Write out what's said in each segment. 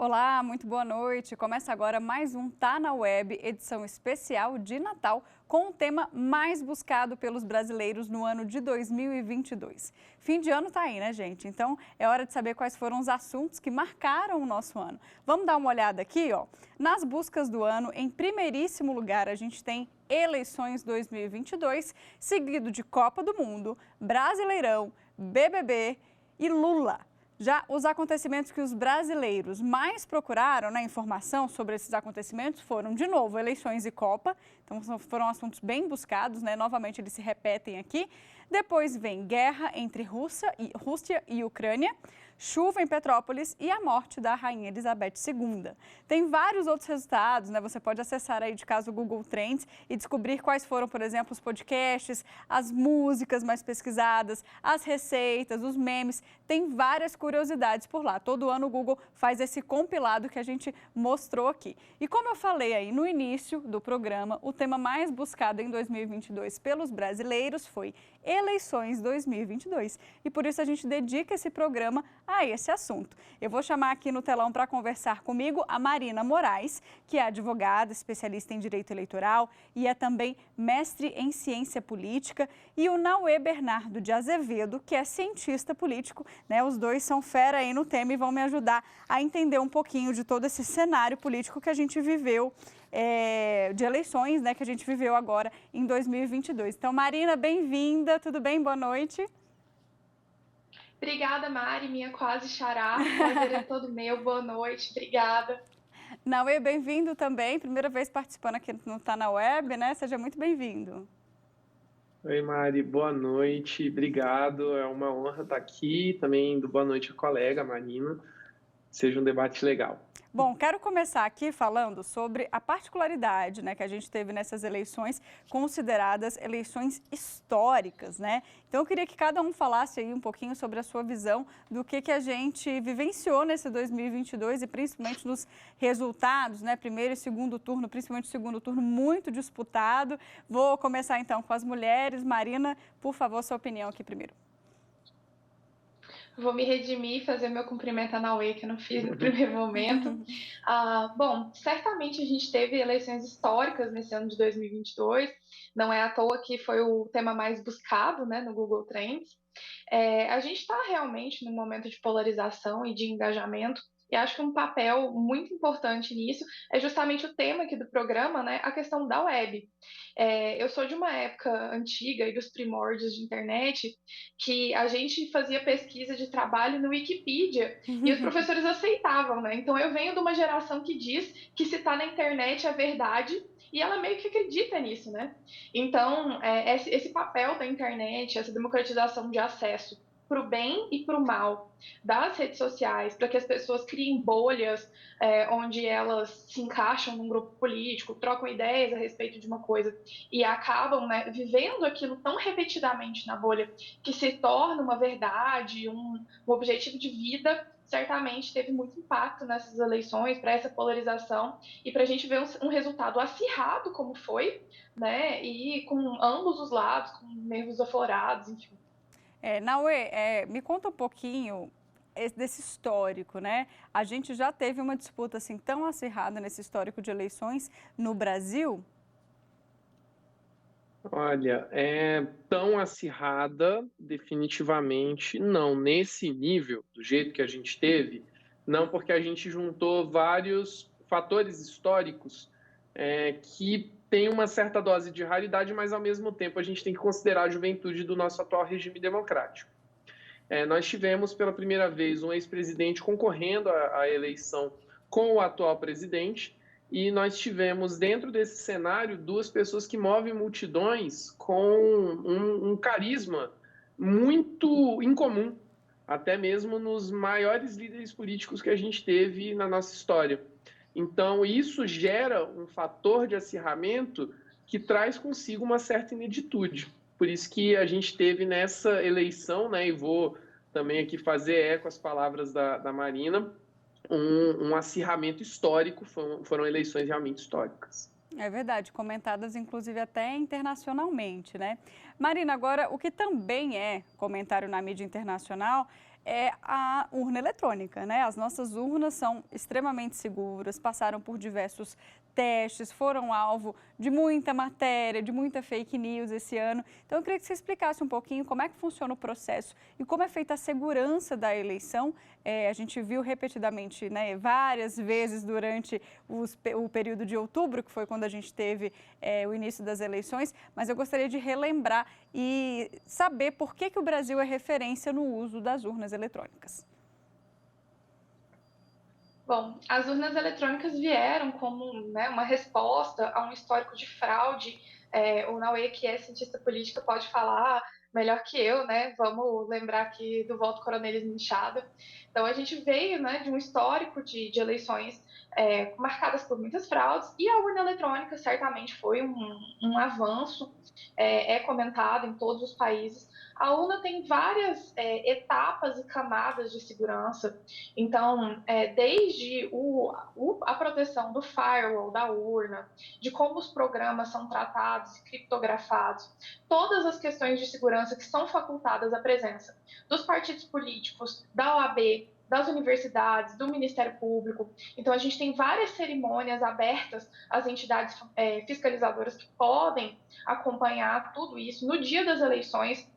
Olá, muito boa noite. Começa agora mais um Tá na Web, edição especial de Natal, com o tema mais buscado pelos brasileiros no ano de 2022. Fim de ano tá aí, né, gente? Então é hora de saber quais foram os assuntos que marcaram o nosso ano. Vamos dar uma olhada aqui, ó. Nas buscas do ano, em primeiríssimo lugar, a gente tem eleições 2022, seguido de Copa do Mundo, Brasileirão, BBB e Lula. Já os acontecimentos que os brasileiros mais procuraram na informação sobre esses acontecimentos foram, de novo, eleições e Copa. Então, foram assuntos bem buscados, né? Novamente, eles se repetem aqui. Depois vem guerra entre Rússia e Ucrânia, chuva em Petrópolis e a morte da Rainha Elizabeth II. Tem vários outros resultados, né? Você pode acessar aí de casa o Google Trends e descobrir quais foram, por exemplo, os podcasts, as músicas mais pesquisadas, as receitas, os memes. Tem várias curiosidades por lá. Todo ano o Google faz esse compilado que a gente mostrou aqui. E como eu falei aí no início do programa, o tema mais buscado em 2022 pelos brasileiros foi eleições 2022. E por isso a gente dedica esse programa a esse assunto. Eu vou chamar aqui no telão para conversar comigo a Marina Moraes, que é advogada, especialista em direito eleitoral e é também mestre em ciência política, e o Nauê Bernardo de Azevedo, que é cientista político, né? Os dois são fera aí no tema e vão me ajudar a entender um pouquinho de todo esse cenário político que a gente viveu, de eleições, né, que a gente viveu agora em 2022. Então, Marina, bem-vinda, tudo bem? Boa noite. Obrigada, Mari, minha quase xará. O prazer é todo meu. Boa noite, obrigada. Nauê, bem-vindo também. Primeira vez participando aqui no Tá na Web, né? Seja muito bem-vindo. Oi, Mari, boa noite, obrigado. É uma honra estar aqui. Também do boa noite à colega Marina. Seja um debate legal. Bom, quero começar aqui falando sobre a particularidade, né, que a gente teve nessas eleições, consideradas eleições históricas, né? Então, eu queria que cada um falasse aí um pouquinho sobre a sua visão do que a gente vivenciou nesse 2022 e principalmente nos resultados, né? Primeiro e segundo turno, principalmente o segundo turno, muito disputado. Vou começar então com as mulheres. Marina, por favor, sua opinião aqui primeiro. Vou me redimir e fazer meu cumprimento à Nauê, que eu não fiz no primeiro momento. Bom, certamente a gente teve eleições históricas nesse ano de 2022. Não é à toa que foi o tema mais buscado, né, no Google Trends. A gente está realmente num momento de polarização e de engajamento. E acho que um papel muito importante nisso é justamente o tema aqui do programa, né, a questão da web. Eu sou de uma época antiga e dos primórdios de internet que a gente fazia pesquisa de trabalho no Wikipedia e os professores aceitavam, né? Então eu venho de uma geração que diz que se está na internet é verdade e ela meio que acredita nisso, né? Então, esse papel da internet, essa democratização de acesso para o bem e para o mal das redes sociais, para que as pessoas criem bolhas onde elas se encaixam num grupo político, trocam ideias a respeito de uma coisa e acabam, né, vivendo aquilo tão repetidamente na bolha que se torna uma verdade, um objetivo de vida, certamente teve muito impacto nessas eleições, para essa polarização e para a gente ver um resultado acirrado como foi, né, e com ambos os lados, com nervos aflorados, enfim. Nauê, me conta um pouquinho desse histórico, né? A gente já teve uma disputa assim tão acirrada nesse histórico de eleições no Brasil? Olha, é tão acirrada, definitivamente não. Nesse nível, do jeito que a gente teve, não, porque a gente juntou vários fatores históricos que tem uma certa dose de raridade, mas ao mesmo tempo a gente tem que considerar a juventude do nosso atual regime democrático. Nós tivemos pela primeira vez um ex-presidente concorrendo à eleição com o atual presidente, e nós tivemos dentro desse cenário duas pessoas que movem multidões com um carisma muito incomum, até mesmo nos maiores líderes políticos que a gente teve na nossa história. Então, isso gera um fator de acirramento que traz consigo uma certa ineditude. Por isso que a gente teve nessa eleição, né, e vou também aqui fazer eco às palavras da Marina, um acirramento histórico, foram eleições realmente históricas. É verdade, comentadas inclusive até internacionalmente, né? Marina, agora o que também é comentário na mídia internacional é a urna eletrônica, né? As nossas urnas são extremamente seguras, passaram por diversos testes, foram alvo de muita matéria, de muita fake news esse ano. Então, eu queria que você explicasse um pouquinho como é que funciona o processo e como é feita a segurança da eleição. A gente viu repetidamente, né, várias vezes durante o período de outubro, que foi quando a gente teve o início das eleições, mas eu gostaria de relembrar e saber por que o Brasil é referência no uso das urnas eletrônicas. Bom, as urnas eletrônicas vieram como, né, uma resposta a um histórico de fraude. O Naue, que é cientista política, pode falar melhor que eu, né? Vamos lembrar aqui do voto coronelismo inchado. Então, a gente veio, né, de um histórico de eleições marcadas por muitas fraudes, e a urna eletrônica certamente foi um avanço, é comentado em todos os países. A urna tem várias etapas e camadas de segurança. Então, desde a proteção do firewall, da urna, de como os programas são tratados e criptografados, todas as questões de segurança que são facultadas à presença dos partidos políticos, da OAB, das universidades, do Ministério Público. Então, a gente tem várias cerimônias abertas às entidades fiscalizadoras que podem acompanhar tudo isso. No dia das eleições,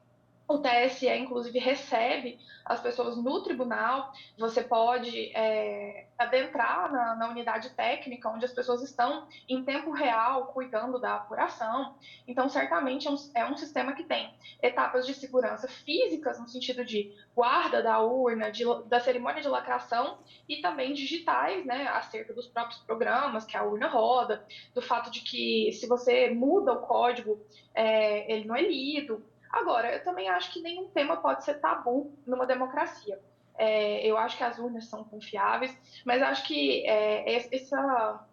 o TSE, inclusive, recebe as pessoas no tribunal. Você pode adentrar na unidade técnica, onde as pessoas estão em tempo real cuidando da apuração. Então, certamente, é um sistema que tem etapas de segurança físicas, no sentido de guarda da urna, da cerimônia de lacração, e também digitais, né, acerca dos próprios programas, que a urna roda, do fato de que, se você muda o código, ele não é lido. Agora, eu também acho que nenhum tema pode ser tabu numa democracia. Eu acho que as urnas são confiáveis, mas acho que essa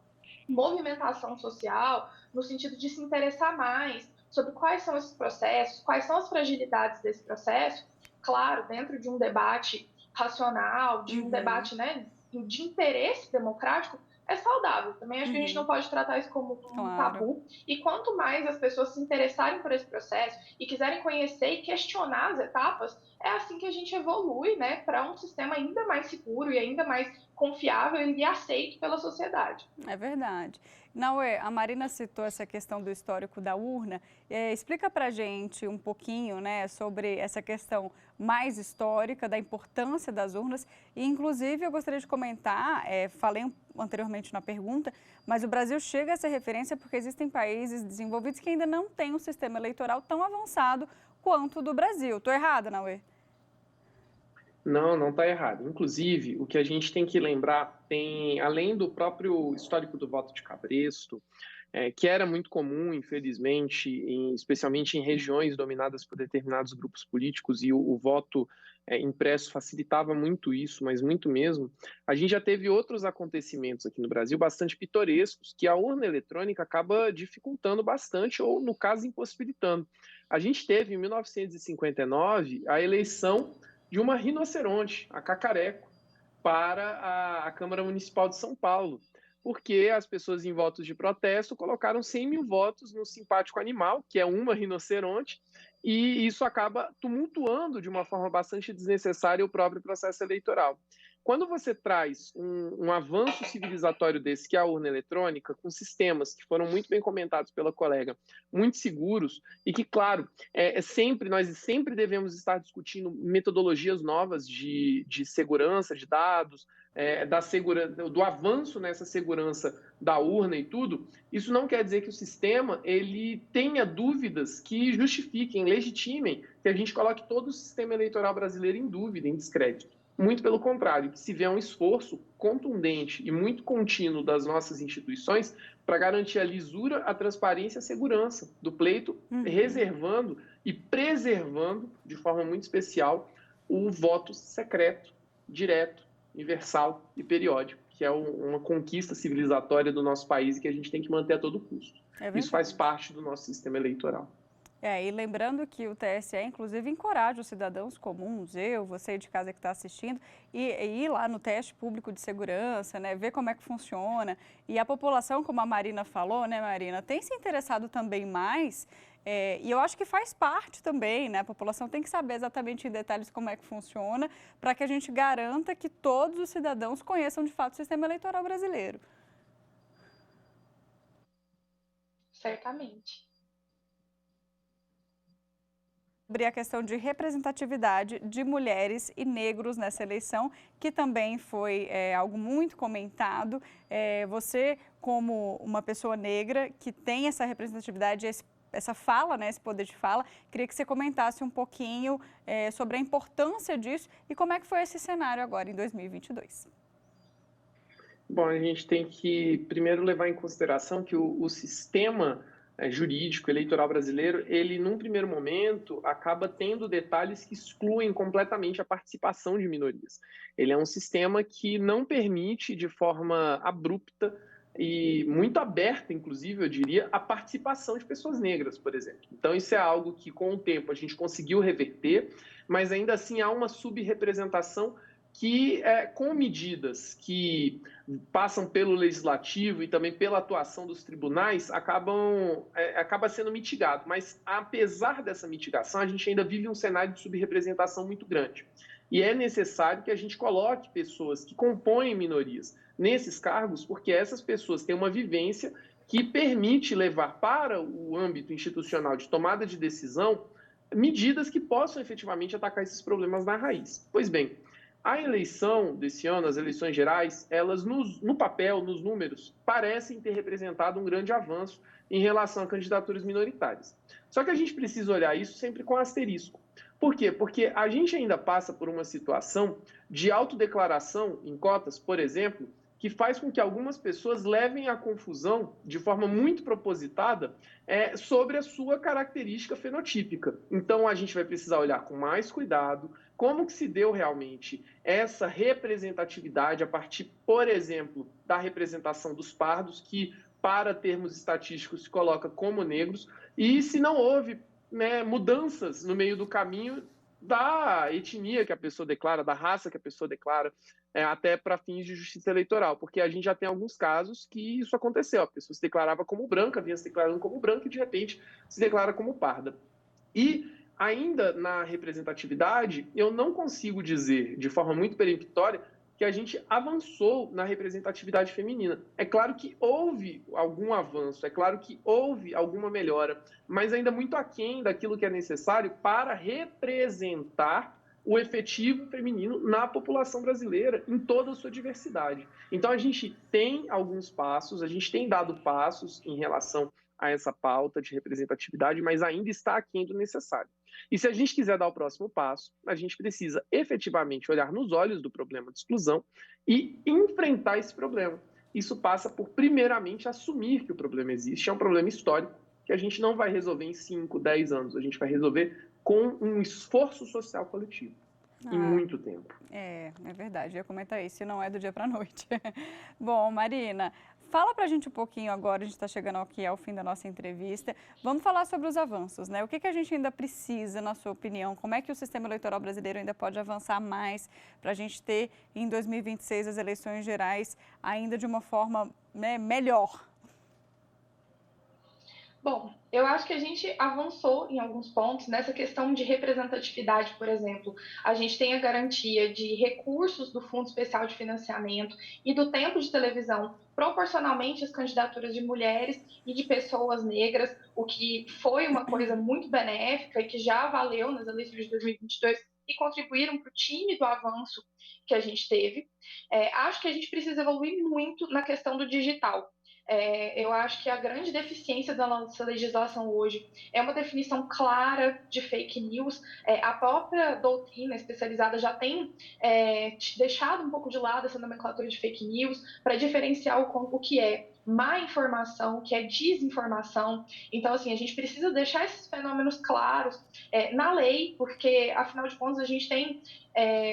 movimentação social, no sentido de se interessar mais sobre quais são esses processos, quais são as fragilidades desse processo, claro, dentro de um debate racional, de um debate, né, de interesse democrático, é saudável. Também acho que a gente não pode tratar isso como um tabu. E quanto mais as pessoas se interessarem por esse processo e quiserem conhecer e questionar as etapas, é assim que a gente evolui, né, para um sistema ainda mais seguro e ainda mais confiável e aceito pela sociedade. É verdade. Naue, a Marina citou essa questão do histórico da urna. Explica para a gente um pouquinho, né, sobre essa questão mais histórica, da importância das urnas. E, inclusive, eu gostaria de comentar, falei anteriormente na pergunta, mas o Brasil chega a ser referência porque existem países desenvolvidos que ainda não têm um sistema eleitoral tão avançado quanto o do Brasil. Estou errada, Naue? Não, não está errado. Inclusive, o que a gente tem que lembrar, além do próprio histórico do voto de cabresto, que era muito comum, infelizmente, especialmente em regiões dominadas por determinados grupos políticos, e o voto impresso facilitava muito isso, mas muito mesmo, a gente já teve outros acontecimentos aqui no Brasil bastante pitorescos, que a urna eletrônica acaba dificultando bastante, ou, no caso, impossibilitando. A gente teve, em 1959, a eleição de uma rinoceronte, a Cacareco, para a Câmara Municipal de São Paulo, porque as pessoas em votos de protesto colocaram 100 mil votos no simpático animal, que é uma rinoceronte, e isso acaba tumultuando de uma forma bastante desnecessária o próprio processo eleitoral. Quando você traz um avanço civilizatório desse, que é a urna eletrônica, com sistemas que foram muito bem comentados pela colega, muito seguros, e que, claro, nós sempre devemos estar discutindo metodologias novas de segurança de dados, do avanço nessa segurança da urna e tudo, isso não quer dizer que o sistema ele tenha dúvidas que justifiquem, legitimem que a gente coloque todo o sistema eleitoral brasileiro em dúvida, em descrédito. Muito pelo contrário, que se vê um esforço contundente e muito contínuo das nossas instituições para garantir a lisura, a transparência e a segurança do pleito, reservando e preservando, de forma muito especial, o voto secreto, direto, universal e periódico, que é uma conquista civilizatória do nosso país e que a gente tem que manter a todo custo. Isso faz parte do nosso sistema eleitoral. E lembrando que o TSE, inclusive, encoraja os cidadãos comuns, você de casa que está assistindo, e ir lá no teste público de segurança, né, ver como é que funciona. E a população, como a Marina falou, né, Marina, tem se interessado também mais, e eu acho que faz parte também, né, a população tem que saber exatamente em detalhes como é que funciona, para que a gente garanta que todos os cidadãos conheçam de fato o sistema eleitoral brasileiro. Certamente. Sobre a questão de representatividade de mulheres e negros nessa eleição, que também foi algo muito comentado. Você, como uma pessoa negra que tem essa representatividade, essa fala, né, esse poder de fala, queria que você comentasse um pouquinho sobre a importância disso e como é que foi esse cenário agora em 2022. Bom, a gente tem que primeiro levar em consideração que o sistema jurídico eleitoral brasileiro, ele num primeiro momento acaba tendo detalhes que excluem completamente a participação de minorias. Ele é um sistema que não permite de forma abrupta e muito aberta, inclusive, eu diria, a participação de pessoas negras, por exemplo. Então, isso é algo que, com o tempo, a gente conseguiu reverter, mas ainda assim há uma subrepresentação que, com medidas que passam pelo legislativo e também pela atuação dos tribunais, acaba sendo mitigado. Mas, apesar dessa mitigação, a gente ainda vive um cenário de subrepresentação muito grande. E é necessário que a gente coloque pessoas que compõem minorias nesses cargos, porque essas pessoas têm uma vivência que permite levar para o âmbito institucional de tomada de decisão medidas que possam efetivamente atacar esses problemas na raiz. Pois bem, a eleição desse ano, as eleições gerais, elas no papel, nos números, parecem ter representado um grande avanço em relação a candidaturas minoritárias. Só que a gente precisa olhar isso sempre com asterisco. Por quê? Porque a gente ainda passa por uma situação de autodeclaração em cotas, por exemplo, que faz com que algumas pessoas levem à confusão, de forma muito propositada, sobre a sua característica fenotípica. Então, a gente vai precisar olhar com mais cuidado como que se deu realmente essa representatividade a partir, por exemplo, da representação dos pardos, que, para termos estatísticos, se coloca como negros, e se não houve mudanças no meio do caminho da etnia que a pessoa declara, da raça que a pessoa declara, até para fins de justiça eleitoral, porque a gente já tem alguns casos que isso aconteceu, a pessoa se declarava como branca, vinha se declarando como branca e de repente se declara como parda. E ainda na representatividade, eu não consigo dizer de forma muito peremptória que a gente avançou na representatividade feminina. É claro que houve algum avanço, é claro que houve alguma melhora, mas ainda muito aquém daquilo que é necessário para representar o efetivo feminino na população brasileira, em toda a sua diversidade. Então, a gente tem alguns passos, a gente tem dado passos em relação a essa pauta de representatividade, mas ainda está aquém do necessário. E se a gente quiser dar o próximo passo, a gente precisa efetivamente olhar nos olhos do problema de exclusão e enfrentar esse problema. Isso passa por, primeiramente, assumir que o problema existe, é um problema histórico, que a gente não vai resolver em 5, 10 anos, a gente vai resolver com um esforço social coletivo, em muito tempo. É verdade, eu ia comentar isso, e não é do dia para a noite. Bom, Marina, fala pra gente um pouquinho agora, a gente está chegando aqui ao fim da nossa entrevista, vamos falar sobre os avanços, né? O que a gente ainda precisa, na sua opinião? Como é que o sistema eleitoral brasileiro ainda pode avançar mais para a gente ter, em 2026, as eleições gerais ainda de uma forma, né, melhor? Bom, eu acho que a gente avançou em alguns pontos nessa questão de representatividade, por exemplo. A gente tem a garantia de recursos do Fundo Especial de Financiamento e do tempo de televisão proporcionalmente às candidaturas de mulheres e de pessoas negras, o que foi uma coisa muito benéfica e que já valeu nas eleições de 2022 e contribuíram para o tímido avanço que a gente teve. Acho que a gente precisa evoluir muito na questão do digital. Eu acho que a grande deficiência da nossa legislação hoje é uma definição clara de fake news. A própria doutrina especializada já tem deixado um pouco de lado essa nomenclatura de fake news para diferenciar o que é má informação, que é desinformação. Então, assim, a gente precisa deixar esses fenômenos claros na lei, porque, afinal de contas, a gente tem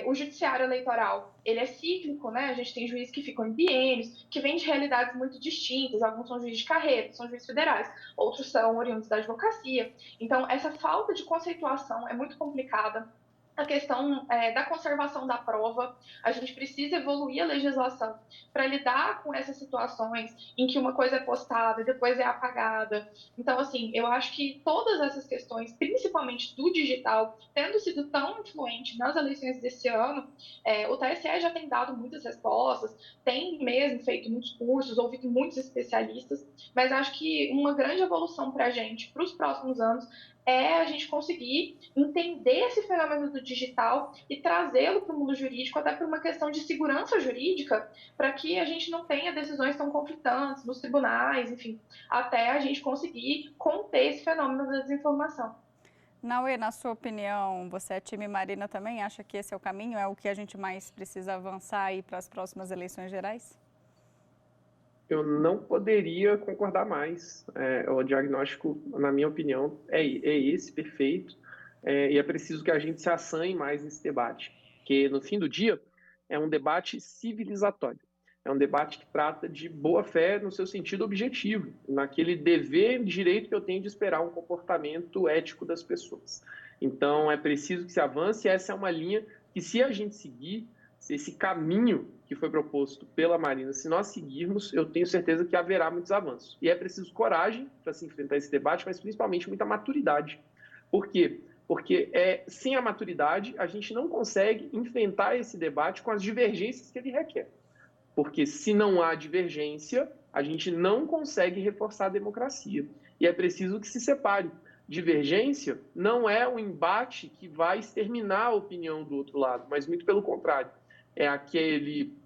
o judiciário eleitoral, ele é cíclico, né? A gente tem juízes que ficam em biênios, que vêm de realidades muito distintas, alguns são juízes de carreira, são juízes federais, outros são oriundos da advocacia. Então, essa falta de conceituação é muito complicada. A questão da conservação da prova, a gente precisa evoluir a legislação para lidar com essas situações em que uma coisa é postada e depois é apagada. Então, assim, eu acho que todas essas questões, principalmente do digital, tendo sido tão influente nas eleições desse ano, o TSE já tem dado muitas respostas, tem mesmo feito muitos cursos, ouvido muitos especialistas, mas acho que uma grande evolução para a gente, para os próximos anos, é a gente conseguir entender esse fenômeno do digital e trazê-lo para o mundo jurídico, até por uma questão de segurança jurídica, para que a gente não tenha decisões tão conflitantes nos tribunais, enfim, até a gente conseguir conter esse fenômeno da desinformação. Naue, na sua opinião, você é time Marina também? Acha que esse é o caminho? É o que a gente mais precisa avançar aí para as próximas eleições gerais? Eu não poderia concordar mais. O diagnóstico, na minha opinião, é esse, perfeito. E é preciso que a gente se assanhe mais nesse debate, porque no fim do dia é um debate civilizatório. É um debate que trata de boa-fé no seu sentido objetivo, naquele dever e direito que eu tenho de esperar um comportamento ético das pessoas. Então, é preciso que se avance, e essa é uma linha que, se a gente seguir, se esse caminho que foi proposto pela Marina, se nós seguirmos, eu tenho certeza que haverá muitos avanços. E é preciso coragem para se enfrentar esse debate, mas principalmente muita maturidade. Por quê? Porque sem a maturidade, a gente não consegue enfrentar esse debate com as divergências que ele requer. Porque se não há divergência, a gente não consegue reforçar a democracia. E é preciso que se separe. Divergência não é um embate que vai exterminar a opinião do outro lado, mas muito pelo contrário. É aquele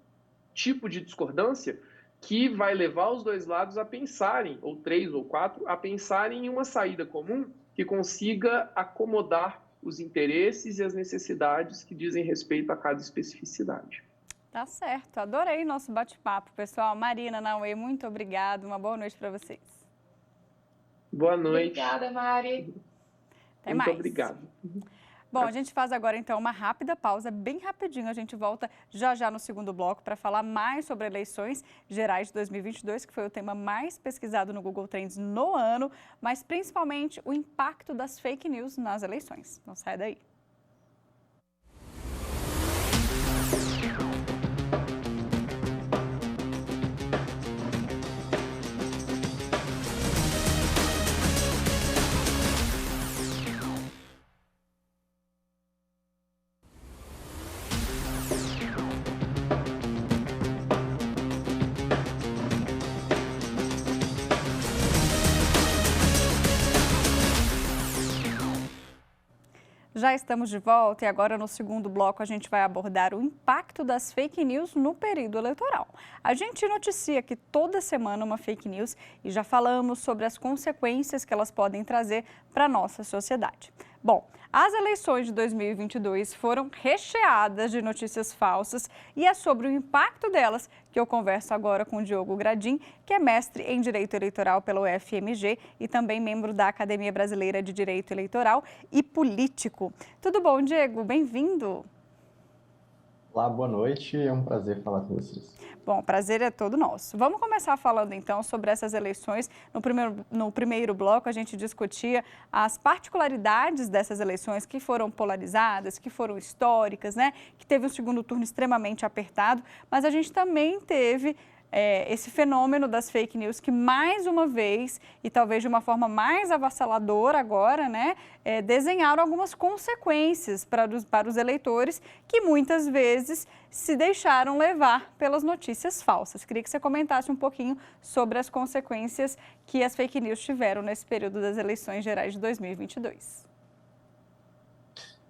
tipo de discordância que vai levar os dois lados a pensarem, ou três ou quatro, a pensarem em uma saída comum que consiga acomodar os interesses e as necessidades que dizem respeito a cada especificidade. Tá certo, adorei nosso bate-papo, pessoal. Marina, Naue, muito obrigada, uma boa noite para vocês. Boa noite. Obrigada, Mari. Até mais. Muito obrigado. Bom, a gente faz agora então uma rápida pausa, bem rapidinho. A gente volta já no segundo bloco para falar mais sobre eleições gerais de 2022, que foi o tema mais pesquisado no Google Trends no ano, mas principalmente o impacto das fake news nas eleições. Não sai daí. Já estamos de volta e agora no segundo bloco a gente vai abordar o impacto das fake news no período eleitoral. A gente noticia que toda semana uma fake news e já falamos sobre as consequências que elas podem trazer para a nossa sociedade. Bom, as eleições de 2022 foram recheadas de notícias falsas e é sobre o impacto delas que eu converso agora com o Diogo Gradim, que é mestre em Direito Eleitoral pela UFMG e também membro da Academia Brasileira de Direito Eleitoral e Político. Tudo bom, Diego? Bem-vindo! Olá, boa noite. É um prazer falar com vocês. Bom, o prazer é todo nosso. Vamos começar falando então sobre essas eleições. No primeiro bloco a gente discutia as particularidades dessas eleições que foram polarizadas, que foram históricas, né? Que teve um segundo turno extremamente apertado, mas a gente também teve esse fenômeno das fake news que mais uma vez, e talvez de uma forma mais avassaladora agora, né, desenharam algumas consequências para os eleitores que muitas vezes se deixaram levar pelas notícias falsas. Queria que você comentasse um pouquinho sobre as consequências que as fake news tiveram nesse período das eleições gerais de 2022.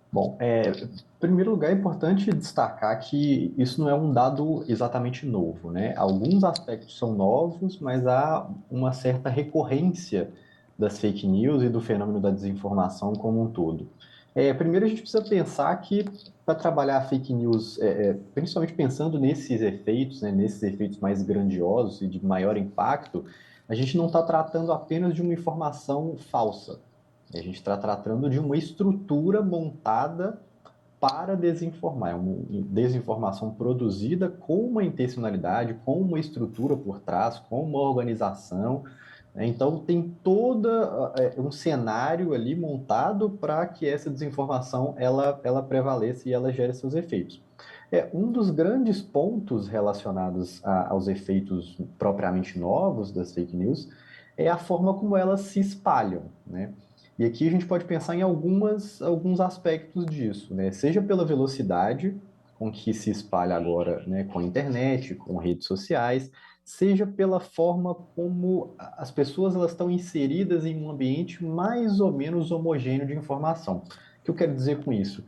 Bom, em primeiro lugar, é importante destacar que isso não é um dado exatamente novo, né? Alguns aspectos são novos, mas há uma certa recorrência das fake news e do fenômeno da desinformação como um todo. Primeiro a gente precisa pensar que para trabalhar a fake news, principalmente pensando nesses efeitos, né, nesses efeitos mais grandiosos e de maior impacto, a gente não está tratando apenas de uma informação falsa. A gente está tratando de uma estrutura montada para desinformar. É uma desinformação produzida com uma intencionalidade, com uma estrutura por trás, com uma organização, né? Então, tem todo um cenário ali montado para que essa desinformação ela prevaleça e ela gere seus efeitos. Um dos grandes pontos relacionados aos efeitos propriamente novos das fake news é a forma como elas se espalham, né? E aqui a gente pode pensar em alguns aspectos disso, né? Seja pela velocidade com que se espalha agora, né, com a internet, com redes sociais, seja pela forma como as pessoas elas estão inseridas em um ambiente mais ou menos homogêneo de informação. O que eu quero dizer com isso?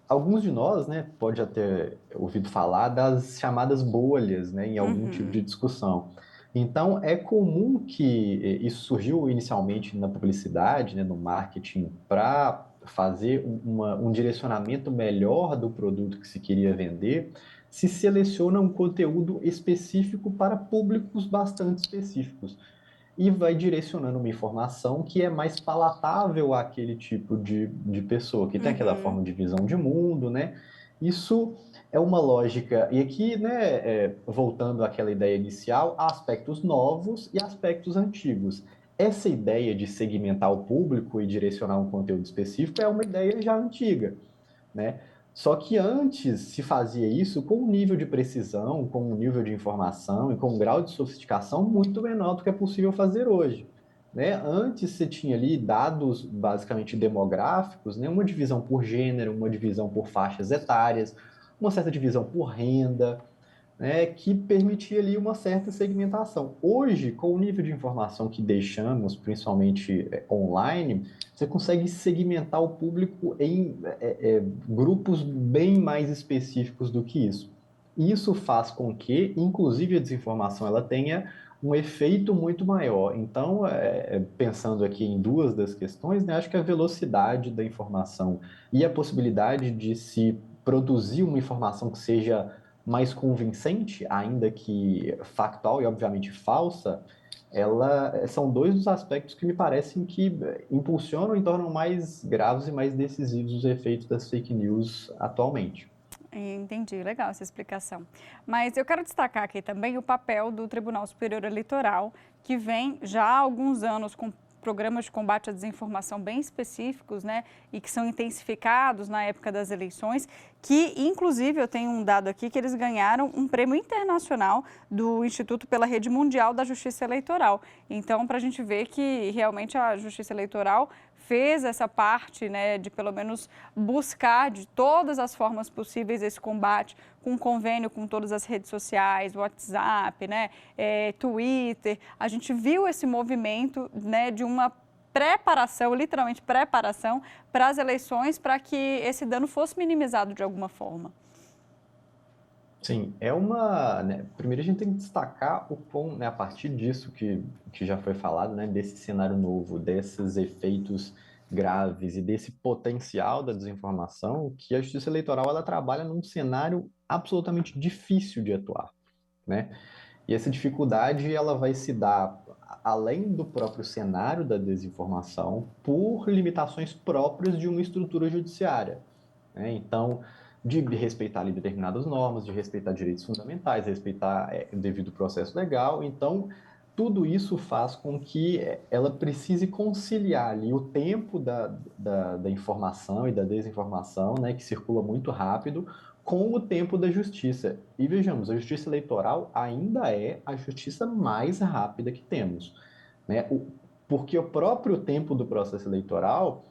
Alguns de nós, né, pode até ouvido falar das chamadas bolhas, né, em algum tipo de discussão. Então, é comum que isso surgiu inicialmente na publicidade, né, no marketing, para fazer um direcionamento melhor do produto que se queria vender, se seleciona um conteúdo específico para públicos bastante específicos e vai direcionando uma informação que é mais palatável àquele tipo de pessoa, que tem aquela forma de visão de mundo, né? Isso é uma lógica, e aqui, né, voltando àquela ideia inicial, há aspectos novos e aspectos antigos. Essa ideia de segmentar o público e direcionar um conteúdo específico é uma ideia já antiga, né? Só que antes se fazia isso com um nível de precisão, com um nível de informação e com um grau de sofisticação muito menor do que é possível fazer hoje, né? Antes você tinha ali dados basicamente demográficos, né? Uma divisão por gênero, uma divisão por faixas etárias, uma certa divisão por renda, né, que permitia ali uma certa segmentação. Hoje, com o nível de informação que deixamos, principalmente online, você consegue segmentar o público em grupos bem mais específicos do que isso. Isso faz com que, inclusive, a desinformação ela tenha um efeito muito maior. Então, pensando aqui em duas das questões, né, acho que a velocidade da informação e a possibilidade de se produzir uma informação que seja mais convincente, ainda que factual e obviamente falsa, são dois dos aspectos que me parecem que impulsionam e tornam mais graves e mais decisivos os efeitos das fake news atualmente. Entendi, legal essa explicação. Mas eu quero destacar aqui também o papel do Tribunal Superior Eleitoral, que vem já há alguns anos com programas de combate à desinformação bem específicos, né, e que são intensificados na época das eleições, que inclusive eu tenho um dado aqui que eles ganharam um prêmio internacional do Instituto pela Rede Mundial da Justiça Eleitoral. Então, para a gente ver que realmente a Justiça Eleitoral fez essa parte, né, de pelo menos buscar de todas as formas possíveis esse combate, com convênio com todas as redes sociais, WhatsApp, né, Twitter. A gente viu esse movimento, né, de uma preparação, literalmente preparação, para as eleições, para que esse dano fosse minimizado de alguma forma. Sim, né, primeiro a gente tem que destacar o quão, né, a partir disso que já foi falado, né, desse cenário novo, desses efeitos graves e desse potencial da desinformação, que a Justiça Eleitoral ela trabalha num cenário absolutamente difícil de atuar, né? E essa dificuldade ela vai se dar além do próprio cenário da desinformação por limitações próprias de uma estrutura judiciária, né? Então, de respeitar ali determinadas normas, de respeitar direitos fundamentais, respeitar o devido processo legal. Então, tudo isso faz com que ela precise conciliar ali o tempo da informação e da desinformação, né, que circula muito rápido, com o tempo da justiça. E vejamos, a justiça eleitoral ainda é a justiça mais rápida que temos, né? Porque o próprio tempo do processo eleitoral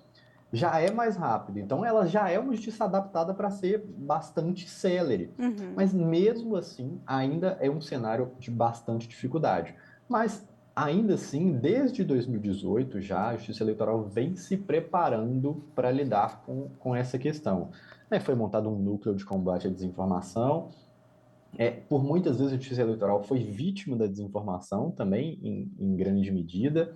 já é mais rápido. Então, ela já é uma justiça adaptada para ser bastante célere. Mas, mesmo assim, ainda é um cenário de bastante dificuldade. Mas, ainda assim, desde 2018 já, a Justiça Eleitoral vem se preparando para lidar com essa questão. Foi montado um núcleo de combate à desinformação. Por muitas vezes, a Justiça Eleitoral foi vítima da desinformação também, em grande medida.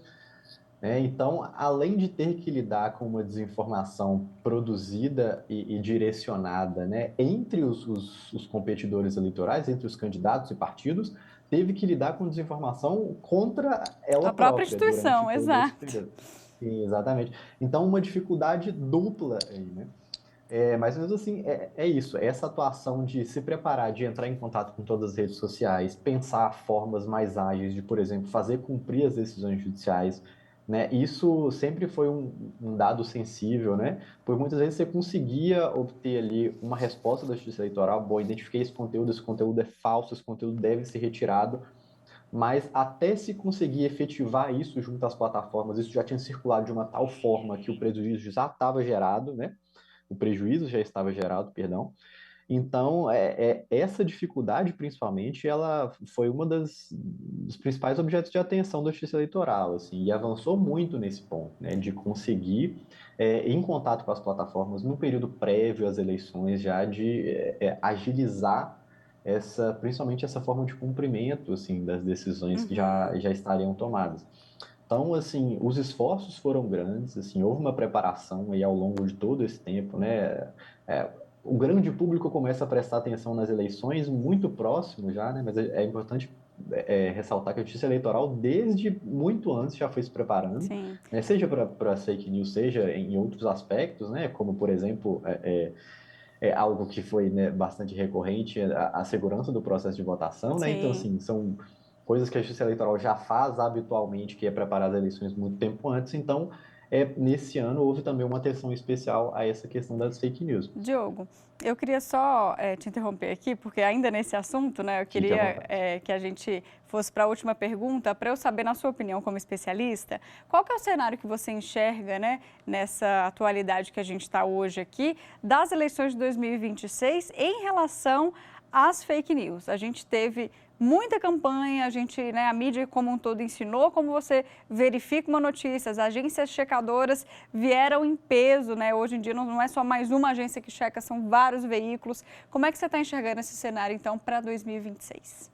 né? Então, além de ter que lidar com uma desinformação produzida e direcionada, né, entre os competidores eleitorais, entre os candidatos e partidos, teve que lidar com desinformação contra ela A própria própria durante instituição, todo esse exato. período. Sim, exatamente. Então, uma dificuldade dupla aí, né? Mas mesmo assim, é isso, essa atuação de se preparar, de entrar em contato com todas as redes sociais, pensar formas mais ágeis de, por exemplo, fazer cumprir as decisões judiciais, né? Isso sempre foi um dado sensível, né? Porque muitas vezes você conseguia obter ali uma resposta da Justiça Eleitoral, bom, identifiquei esse conteúdo é falso, esse conteúdo deve ser retirado, mas até se conseguir efetivar isso junto às plataformas, isso já tinha circulado de uma tal forma que o prejuízo já estava gerado, né? O prejuízo já estava gerado, perdão. Então, essa dificuldade, principalmente, ela foi uma dos principais objetos de atenção da Justiça Eleitoral, assim, e avançou muito nesse ponto, né, de conseguir, em contato com as plataformas, no período prévio às eleições, já de agilizar principalmente essa forma de cumprimento, assim, das decisões que já estariam tomadas. Então, assim, os esforços foram grandes, assim, houve uma preparação aí ao longo de todo esse tempo, né? O grande público começa a prestar atenção nas eleições muito próximo já, né? Mas é importante ressaltar que a Justiça Eleitoral, desde muito antes, já foi se preparando, né? Seja para fake news, seja em outros aspectos, né? Como, por exemplo, algo que foi, né, bastante recorrente, a segurança do processo de votação, né? Então, assim, são coisas que a Justiça Eleitoral já faz habitualmente, que é preparar as eleições muito tempo antes. Então, nesse ano houve também uma atenção especial a essa questão das fake news. Diogo, eu queria só te interromper aqui, porque ainda nesse assunto, né, eu queria que a gente fosse para a última pergunta, para eu saber, na sua opinião como especialista, qual que é o cenário que você enxerga, né, nessa atualidade que a gente está hoje aqui, das eleições de 2026 em relação às fake news. A gente teve muita campanha, a mídia como um todo ensinou como você verifica uma notícia, as agências checadoras vieram em peso, né? Hoje em dia não é só mais uma agência que checa, são vários veículos. Como é que você está enxergando esse cenário, então, para 2026?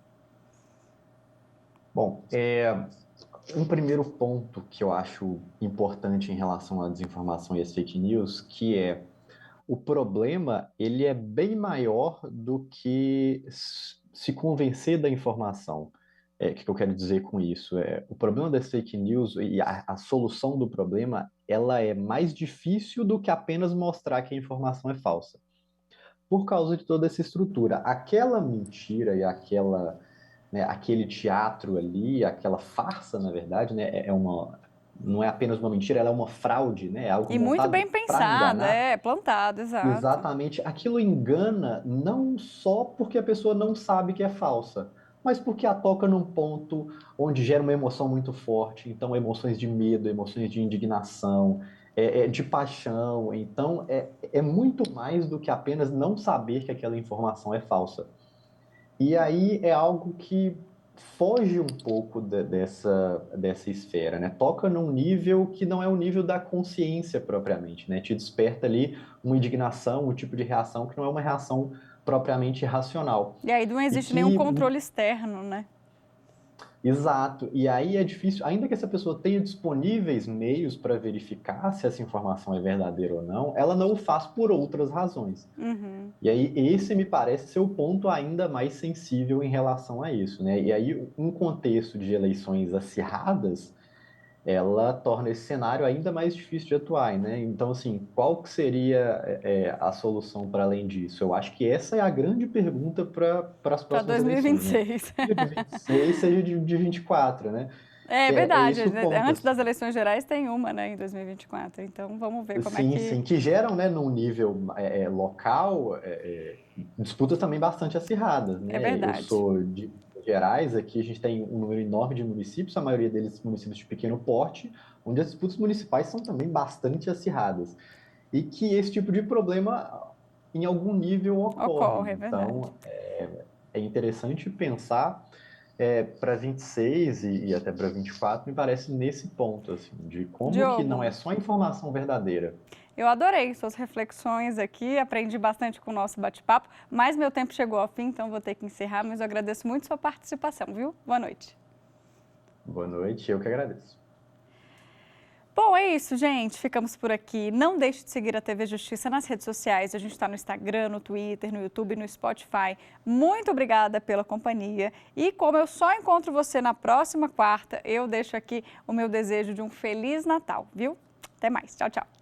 Bom, um primeiro ponto que eu acho importante em relação à desinformação e às fake news, que é o problema, ele é bem maior do que se convencer da informação. O que eu quero dizer com isso? O problema das fake news e a solução do problema, ela é mais difícil do que apenas mostrar que a informação é falsa. Por causa de toda essa estrutura. Aquela mentira e aquele teatro ali, aquela farsa, na verdade, né, não é apenas uma mentira, ela é uma fraude, né? É algo e muito bem pensada, plantado, exato. Exatamente. Aquilo engana não só porque a pessoa não sabe que é falsa, mas porque a toca num ponto onde gera uma emoção muito forte. Então, emoções de medo, emoções de indignação, de paixão. Então, é muito mais do que apenas não saber que aquela informação é falsa. E aí é algo que foge um pouco dessa esfera, né? Toca num nível que não é o nível da consciência propriamente, né? Te desperta ali uma indignação, um tipo de reação que não é uma reação propriamente racional. E aí não existe nenhum controle externo, né? Exato. E aí é difícil, ainda que essa pessoa tenha disponíveis meios para verificar se essa informação é verdadeira ou não, ela não o faz por outras razões. E aí esse me parece ser o ponto ainda mais sensível em relação a isso, né? E aí um contexto de eleições acirradas, ela torna esse cenário ainda mais difícil de atuar, né? Então, assim, qual que seria a solução para além disso? Eu acho que essa é a grande pergunta para as próximas eleições, né? 2026. Seja de 26, seja de 24, né? É verdade, ponto, antes das eleições gerais tem uma, né, em 2024, então vamos ver como Sim, que geram, né, num nível local, disputas também bastante acirradas, né? É verdade. Eu sou de Gerais, aqui a gente tem um número enorme de municípios, a maioria deles municípios de pequeno porte, onde as disputas municipais são também bastante acirradas. E que esse tipo de problema, em algum nível, ocorre. É verdade. Então, é interessante pensar para 26 e até para 24, me parece nesse ponto, assim, de como Diogo, que não é só informação verdadeira. Eu adorei suas reflexões aqui, aprendi bastante com o nosso bate-papo, mas meu tempo chegou ao fim, então vou ter que encerrar, mas eu agradeço muito sua participação, viu? Boa noite. Boa noite, eu que agradeço. Bom, é isso, gente. Ficamos por aqui. Não deixe de seguir a TV Justiça nas redes sociais. A gente está no Instagram, no Twitter, no YouTube, no Spotify. Muito obrigada pela companhia. E como eu só encontro você na próxima quarta, eu deixo aqui o meu desejo de um Feliz Natal, viu? Até mais. Tchau, tchau.